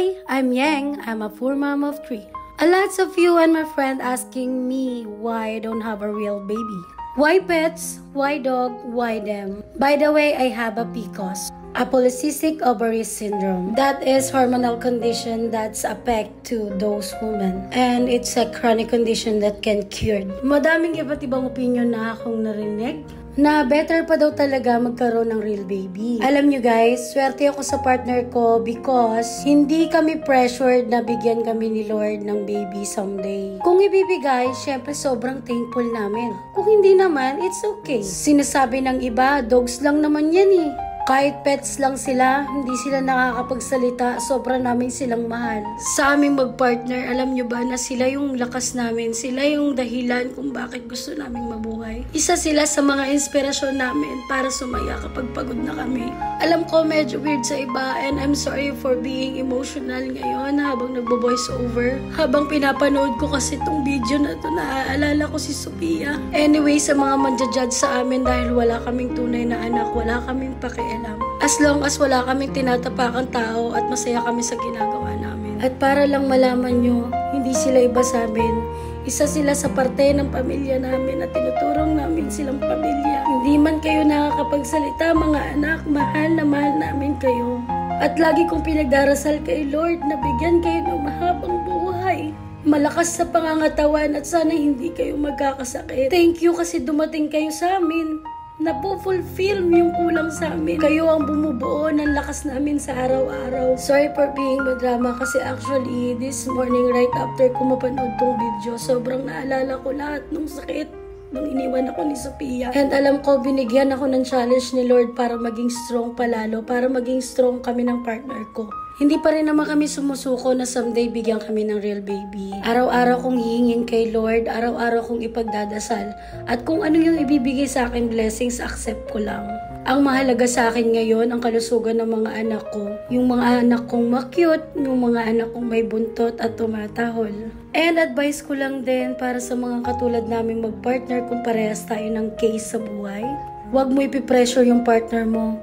Hi, I'm Yang. I'm a poor mom of 3. A lots of you and my friend asking me why I don't have a real baby. Why pets? Why dog? Why them? By the way, I have a PCOS, a polycystic ovary syndrome. That is hormonal condition that's affect to those women. And it's a chronic condition that can cured. Madaming iba't ibang opinion na akong narinig na better pa daw talaga magkaroon ng real baby. Alam nyo guys, swerte ako sa partner ko because hindi kami pressured na bigyan kami ni Lord ng baby someday. Kung ibibigay, syempre sobrang thankful namin. Kung hindi naman, it's okay. Sinasabi ng iba, dogs lang naman yan eh. Kahit pets lang sila, hindi sila nakakapagsalita, sobra namin silang mahal. Sa aming magpartner, alam nyo ba na sila yung lakas namin, sila yung dahilan kung bakit gusto naming mabuhay. Isa sila sa mga inspirasyon namin para sumaya kapag pagod na kami. Alam ko medyo weird sa iba and I'm sorry for being emotional ngayon habang nagbo-voice over. Habang pinapanood ko kasi itong video na to, naaalala ko si Sophia. Anyway, sa mga manjajudge sa amin dahil wala kaming tunay na anak, wala kaming pakialam. As long as wala kaming tinatapakang tao at masaya kami sa ginagawa namin. At para lang malaman nyo, hindi sila iba sa amin. Isa sila sa parte ng pamilya namin at tinuturong namin silang pamilya. Hindi man kayo nakakapagsalita mga anak, mahal na mahal namin kayo. At lagi kong pinagdarasal kay Lord na bigyan kayo ng mahabang buhay. Malakas sa pangangatawan at sana hindi kayo magkakasakit. Thank you kasi dumating kayo sa amin. Napo-fulfill yung kulang sa amin. Kayo ang bumubuo ng lakas namin sa araw-araw. Sorry for being madrama kasi actually this morning right after ko mapanood tong video, sobrang naalala ko lahat ng sakit nung iniwan ako ni Sophia. And alam ko, binigyan ako ng challenge ni Lord para maging strong palalo, para maging strong kami ng partner ko. Hindi pa rin naman kami sumusuko na someday bigyan kami ng real baby. Araw-araw kong hihingin kay Lord, araw-araw kong ipagdadasal. At kung ano yung ibibigay sa akin blessings, accept ko lang. Ang mahalaga sa akin ngayon, ang kalusugan ng mga anak ko. Yung mga anak kong ma-cute, yung mga anak kong may buntot at tumatahol. And advice ko lang din para sa mga katulad naming mag-partner kung parehas tayo ng case sa buhay. Huwag mo ipipressure yung partner mo.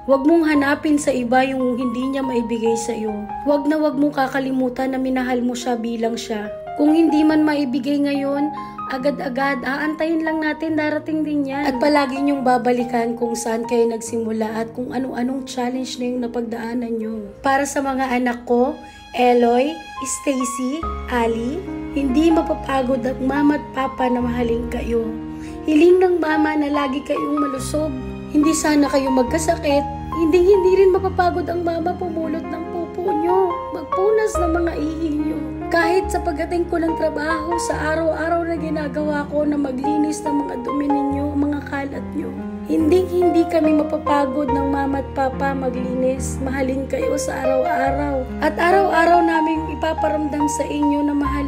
Huwag mong hanapin sa iba yung hindi niya maibigay sa iyo. Huwag mong kakalimutan na minahal mo siya bilang siya. Kung hindi man maibigay ngayon, agad-agad, aantayin lang natin, darating din yan. At palagi niyong babalikan kung saan kayo nagsimula at kung anong challenge na yung napagdaanan niyo. Para sa mga anak ko, Eloy, Stacy, Ali, hindi mapapagod ang mama at papa na mahalin kayo. Hiling ng mama na lagi kayong malusog. Hindi sana kayo magkasakit. Hindi rin mapapagod ang mama pumulot ng pupo nyo. Magpunas ng mga ihi nyo. Kahit sa pagdating ko ng trabaho, sa araw-araw na ginagawa ko na maglinis ng mga dumi ninyo, mga kalat nyo. Hindi kami mapapagod ng mama at papa maglinis. Mahalin kayo sa araw-araw. At araw-araw namin ipaparamdam sa inyo na mahal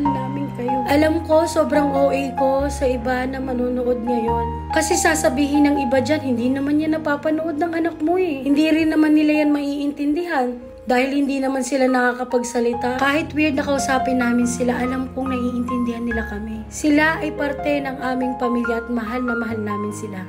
namin kayo. Alam ko, sobrang OA ko sa iba na manonood ngayon. Kasi sasabihin ng iba dyan, hindi naman yan napapanood ng anak mo eh. Hindi rin naman nila yan maiintindihan. Dahil hindi naman sila nakakapagsalita. Kahit weird na kausapin namin sila, alam kong naiintindihan nila kami. Sila ay parte ng aming pamilya at mahal na mahal namin sila.